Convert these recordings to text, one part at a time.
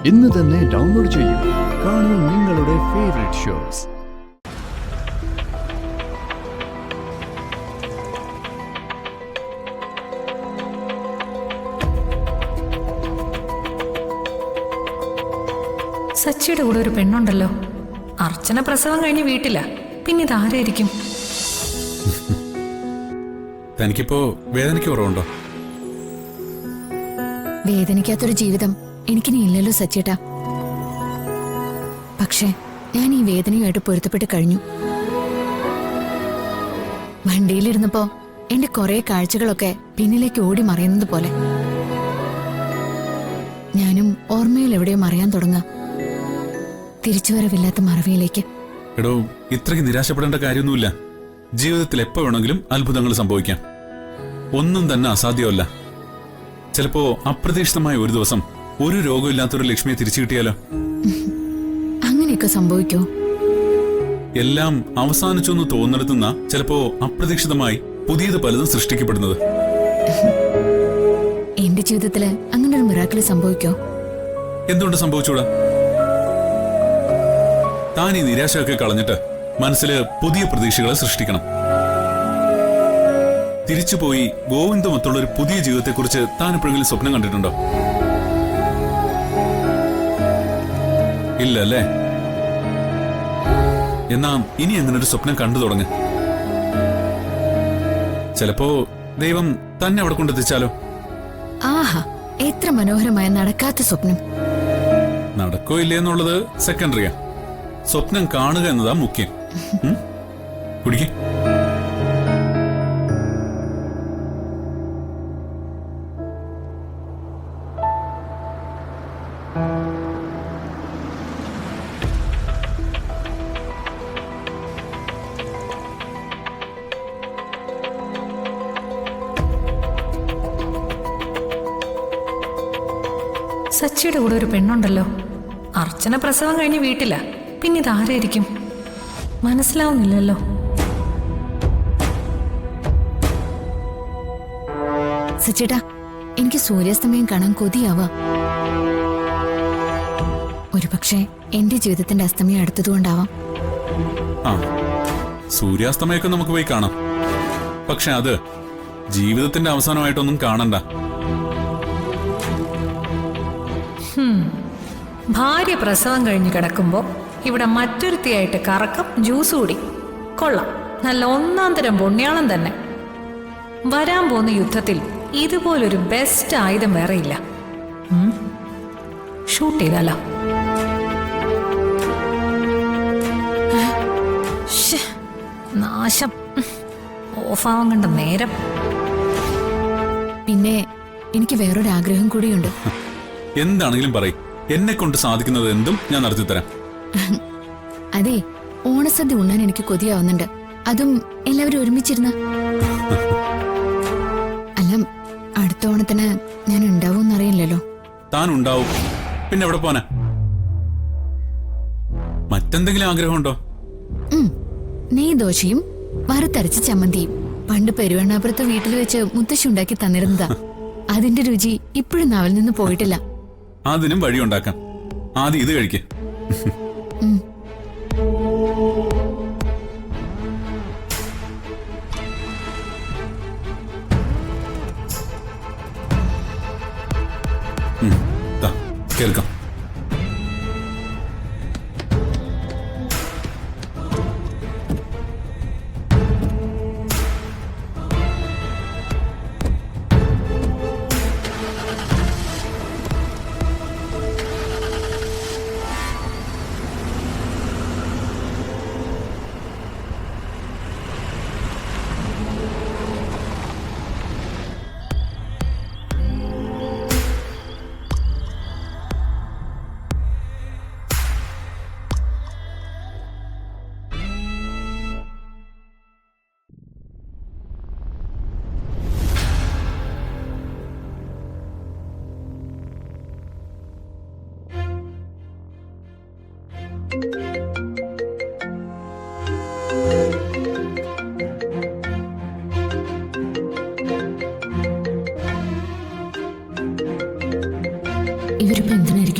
ഇന്ന് തന്നെ ഡൗൺലോഡ് ചെയ്യൂ. കാണൂ നിങ്ങളുടെ ഫേവറേറ്റ് ഷോസ്. സച്ചിയുടെ കൂടെ ഒരു പെണ്ണുണ്ടല്ലോ. അർച്ചന പ്രസവം കഴിഞ്ഞ് വീട്ടില. പിന്നെ ഇതാരായിരിക്കും? തനിക്കിപ്പോ വേദനയ്ക്ക് കുറവുണ്ടോ? വേദനിക്കാത്തൊരു ജീവിതം എനിക്കിനി ഇല്ലല്ലോ സച്ചേട്ടാ. പക്ഷേ ഞാൻ ഈ വേദനയുമായിട്ട് പൊരുത്തപ്പെട്ട് കഴിഞ്ഞു. വണ്ടിയിലിരുന്നപ്പോ എന്റെ കുറെ കാഴ്ചകളൊക്കെ പിന്നിലേക്ക് ഓടി മറയുന്നത് പോലെ ഞാനും ഓർമ്മയിൽ എവിടെയോ മറയാൻ തുടങ്ങാം. തിരിച്ചുവരവില്ലാത്ത മറവിയിലേക്ക്. എടോ, ഇത്രയ്ക്ക് നിരാശപ്പെടേണ്ട കാര്യമൊന്നുമില്ല. ജീവിതത്തിൽ എപ്പോ വേണമെങ്കിലും അത്ഭുതങ്ങൾ സംഭവിക്കാം. ഒന്നും തന്നെ അസാധ്യമല്ല. ചിലപ്പോ അപ്രതീക്ഷിതമായ ഒരു ദിവസം ഒരു രോഗമില്ലാത്തൊരു ലക്ഷ്മിയെ തിരിച്ചു കിട്ടിയാലോ? അങ്ങനെയൊക്കെ സംഭവിക്കോ? എല്ലാം അവസാനിച്ചു എന്ന് തോന്നിടത്തുന്ന ചിലപ്പോ അപ്രതീക്ഷിതമായി പുതിയത് പലതും സൃഷ്ടിക്കപ്പെടുന്നത്. എന്റെ ജീവിതത്തില് അങ്ങനെ ഒരു മിറാക്കിൾ സംഭവിക്കോ? എന്തുകൊണ്ട് സംഭവിച്ചൂടാ? താൻ ഈ നിരാശയൊക്കെ കളഞ്ഞിട്ട് മനസ്സില് പുതിയ പ്രതീക്ഷകളെ സൃഷ്ടിക്കണം. തിരിച്ചുപോയി ഗോവിന്ദമൊത്തുള്ള ഒരു പുതിയ ജീവിതത്തെക്കുറിച്ച് താൻ എപ്പോഴെങ്കിലും സ്വപ്നം കണ്ടിട്ടുണ്ടോ? ഇല്ല അല്ലേ? എന്നാ ഇനി അങ്ങനെ ഒരു സ്വപ്നം കണ്ടു തുടങ്ങ്. ചിലപ്പോ ദൈവം തന്നെ അവിടെ കൊണ്ടെത്തിച്ചാലോ? ആഹാ, എത്ര മനോഹരമായ നടക്കാത്ത സ്വപ്നം. നടക്കോ ഇല്ലേ എന്നുള്ളത് സെക്കൻഡറിയാ. സ്വപ്നം കാണുക എന്നതാ മുഖ്യം. കുടിക്കേ. സച്ചിയുടെ കൂടെ ഒരു പെണ്ണുണ്ടല്ലോ. അർച്ചന പ്രസവം കഴിഞ്ഞ് വീട്ടില. പിന്നെ ഇതാരായിരിക്കും? മനസ്സിലാവുന്നില്ലല്ലോ. സച്ചേട്ടാ, എനിക്ക് സൂര്യാസ്തമയം കാണാൻ കൊതിയാവാ. ഒരുപക്ഷെ എന്റെ ജീവിതത്തിന്റെ അസ്തമയം അടുത്തതുകൊണ്ടാവാം. ആ, സൂര്യാസ്തമയൊക്കെ നമുക്ക് പോയി കാണാം. പക്ഷെ അത് ജീവിതത്തിന്റെ അവസാനമായിട്ടൊന്നും കാണണ്ട. ഭാര്യ പ്രസവം കഴിഞ്ഞ് കിടക്കുമ്പോ ഇവിടെ മറ്റൊരുത്തിയായിട്ട് കറക്കം ജ്യൂസ് കൂടി. കൊള്ളാം, നല്ല ഒന്നാം തരം പുണ്യാളം തന്നെ. വരാൻ പോകുന്ന യുദ്ധത്തിൽ ഇതുപോലൊരു ബെസ്റ്റ് ആയുധം വേറെ ഇല്ല. ഷൂട്ട് ചെയ്താലോ? നാശം, ഓഫാവാൻ കണ്ട നേരം. പിന്നെ എനിക്ക് വേറൊരു ആഗ്രഹം കൂടിയുണ്ട്. എന്താണെങ്കിലും പറയും. എന്നെ കൊണ്ട് സാധിക്കുന്നത് എന്തും ഞാൻ നടത്തിത്തരാം. അതെ, ഓണസദ്യ ഉണ്ണാൻ എനിക്ക് കൊതിയാവുന്നുണ്ട്. അതും എല്ലാവരും ഒരുമിച്ചിരുന്ന്. അല്ല, അടുത്ത ഓണത്തിന് ഞാൻ ഉണ്ടാവൂന്നറിയില്ലല്ലോ. താൻ ഉണ്ടാവും. പിന്നെ എവിടെ പോനാ? മറ്റെന്തെങ്കിലും ആഗ്രഹമുണ്ടോ? നെയ്ദോശയും വറുത്തരച്ച ചമ്മന്തിയും പണ്ട് പെരുവണ്ണാപുരത്ത് വീട്ടിൽ വെച്ച് മുത്തശ്ശി ഉണ്ടാക്കി തന്നിരുന്നതാ. അതിന്റെ രുചി ഇപ്പോഴും നാവിൽ നിന്ന് പോയിട്ടില്ല. അതിനും വഴിയുണ്ടാക്കാം. ആദ്യം ഇത് കഴിക്കേ. കേൾക്കാം.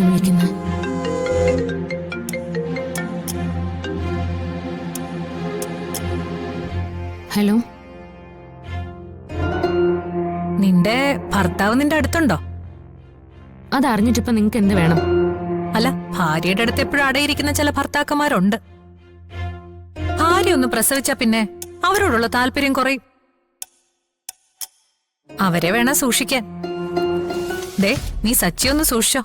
ആരായിരിക്കും വിളിക്കുന്നത്? ഹലോ, നിന്റെ ഭർത്താവ് നിന്റെ അടുത്തുണ്ടോ? അതറിഞ്ഞിട്ടിപ്പോ നിങ്ങക്ക് എന്ത് വേണം? അല്ല, ഭാര്യയുടെ അടുത്ത് എപ്പോഴും അടയിരിക്കുന്ന ചില ഭർത്താക്കന്മാരുണ്ട്. ഭാര്യ ഒന്ന് പ്രസവിച്ച പിന്നെ അവരോടുള്ള താല്പര്യം കുറയും. അവരെ വേണം സൂക്ഷിക്കാൻ. ദേ, നീ സച്ചി ഒന്ന് സൂക്ഷിച്ചോ.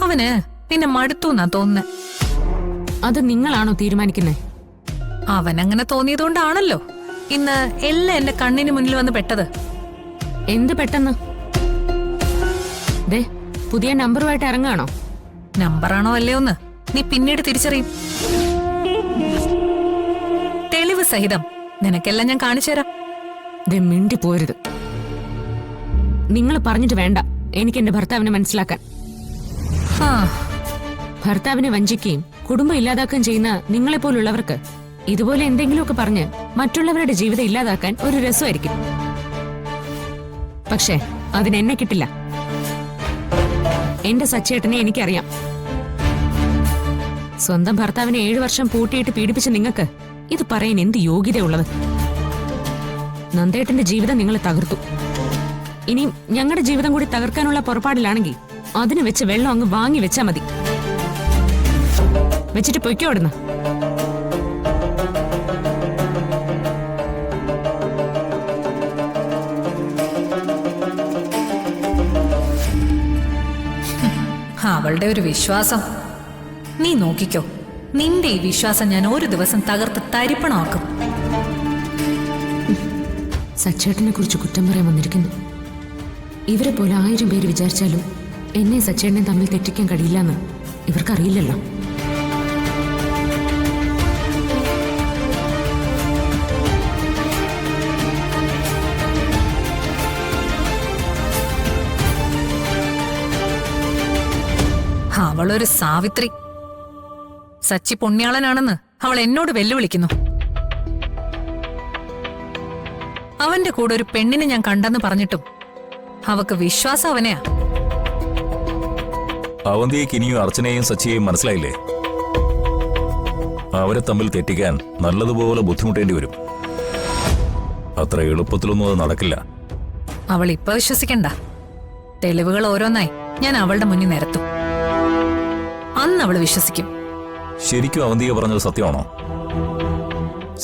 അവന് നിന്നെ മടുത്തൂന്നാ തോന്നുന്നേ. അത് നിങ്ങളാണോ തീരുമാനിക്കുന്നേ? അവനങ്ങനെ തോന്നിയതുകൊണ്ടാണല്ലോ ഇന്ന് എല്ലാം എന്റെ കണ്ണിന് മുന്നിൽ വന്ന് പെട്ടത്. എന്ത് പെട്ടെന്ന്? ദേ, പുതിയ നമ്പറുമായിട്ട് ഇറങ്ങാണോ? നമ്പറാണോ അല്ലയോന്ന് നീ പിന്നീട് തിരിച്ചറിയും. തെളിവ് സഹിതം നിനക്കെല്ലാം ഞാൻ കാണിച്ചുതരാം. ദേ, മിണ്ടി പോരുത്. നിങ്ങൾ പറഞ്ഞിട്ട് വേണ്ട എനിക്ക് എന്റെ ഭർത്താവിനെ മനസ്സിലാക്കാൻ. ആ, ഭർത്താവിനെ വഞ്ചിക്കുകയും കുടുംബം ഇല്ലാതാക്കുകയും ചെയ്യുന്ന നിങ്ങളെപ്പോലുള്ളവർക്ക് ഇതുപോലെ എന്തെങ്കിലുമൊക്കെ പറഞ്ഞ് മറ്റുള്ളവരുടെ ജീവിതം ഇല്ലാതാക്കാൻ ഒരു രസമായിരിക്കും. പക്ഷേ അതിനെന്നെ കിട്ടില്ല. എന്റെ സച്ചേട്ടനെ എനിക്കറിയാം. സ്വന്തം ഭർത്താവിനെ 7 വർഷം പൂട്ടിയിട്ട് പീഡിപ്പിച്ച നിങ്ങൾക്ക് ഇത് പറയാൻ എന്ത് യോഗ്യതയുള്ളത്? നന്ദേട്ടന്റെ ജീവിതം നിങ്ങൾ തകർത്തു. ഇനി ഞങ്ങളുടെ ജീവിതം കൂടി തകർക്കാനുള്ള പുറപ്പാടിലാണെങ്കിൽ അതിന് വെച്ച് വെള്ളം അങ്ങ് വാങ്ങി വെച്ചാ മതി. വെച്ചിട്ട് പൊയ്ക്കോ അവിടുന്ന്. അവളുടെ ഒരു വിശ്വാസം. നീ നോക്കിക്കോ, നിന്റെ ഈ വിശ്വാസം ഞാൻ ഒരു ദിവസം തകർത്ത് തരിപ്പണമാക്കും. സച്ചേട്ടനെ കുറിച്ച് കുറ്റം പറയാൻ വന്നിരിക്കുന്നു. ഇവരെ പോലെ 1000 പേര് വിചാരിച്ചാലും എന്നെ സച്ചേട്ടനെ തമ്മിൽ തെറ്റിക്കാൻ കഴിയില്ലെന്ന് ഇവർക്കറിയില്ലല്ലോ. അവളൊരു സാവിത്രി. സച്ചി പുണ്യാളനാണെന്ന് അവൾ എന്നോട് വെല്ലുവിളിക്കുന്നു. അവന്റെ കൂടെ ഒരു പെണ്ണിനെ ഞാൻ കണ്ടെന്ന് പറഞ്ഞിട്ടും അവക്ക് വിശ്വാസം അവനെയാ. അവന്തിയേക്ക് ഇനിയും അർച്ചനയെയും സച്ചിയെയും മനസ്സിലായില്ലേ? അവരെ തമ്മിൽ തെറ്റിക്കാൻ നല്ലതുപോലെ ബുദ്ധിമുട്ടേണ്ടി വരും. അത്ര എളുപ്പത്തിലൊന്നും അത് നടക്കില്ല. അവൾ ഇപ്പൊ വിശ്വസിക്കണ്ട. തെളിവുകൾ ഓരോന്നായി ഞാൻ അവളുടെ മുന്നിൽ നിരത്തും. അന്ന് അവള് വിശ്വസിക്കും. ശരിക്കും അവന്തിയെ പറഞ്ഞത് സത്യമാണോ?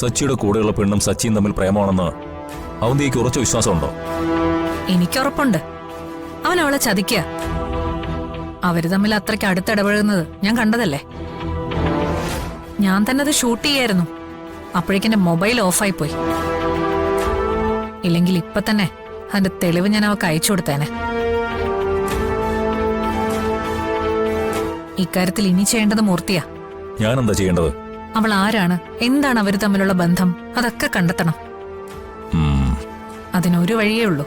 സച്ചിയുടെ കൂടെയുള്ള പെണ്ണും സച്ചിയും തമ്മിൽ പ്രേമമാണെന്ന് അവന്തിയേക്ക് ഉറച്ച വിശ്വാസമുണ്ടോ? എനിക്കുറപ്പുണ്ട്. അവൻ അവളെ ചതിക്കുക. അവര് തമ്മിൽ അത്രയ്ക്ക് അടുത്തിടപഴകുന്നത് ഞാൻ കണ്ടതല്ലേ. ഞാൻ തന്നെ അത് ഷൂട്ട് ചെയ്യായിരുന്നു. അപ്പോഴേക്കെന്റെ മൊബൈൽ ഓഫായി പോയി. ഇല്ലെങ്കിൽ ഇപ്പൊ തന്നെ അതിന്റെ തെളിവ് ഞാൻ അവൾക്ക് അയച്ചു കൊടുത്തേനെ. ഇക്കാര്യത്തിൽ ഇനി ചെയ്യേണ്ടത് മൂർത്തിയാ. ഞാനെന്താ ചെയ്യേണ്ടത്? അവൾ ആരാണ്, എന്താണ് അവര് തമ്മിലുള്ള ബന്ധം, അതൊക്കെ കണ്ടെത്തണം. അതിനൊരു വഴിയേ ഉള്ളൂ.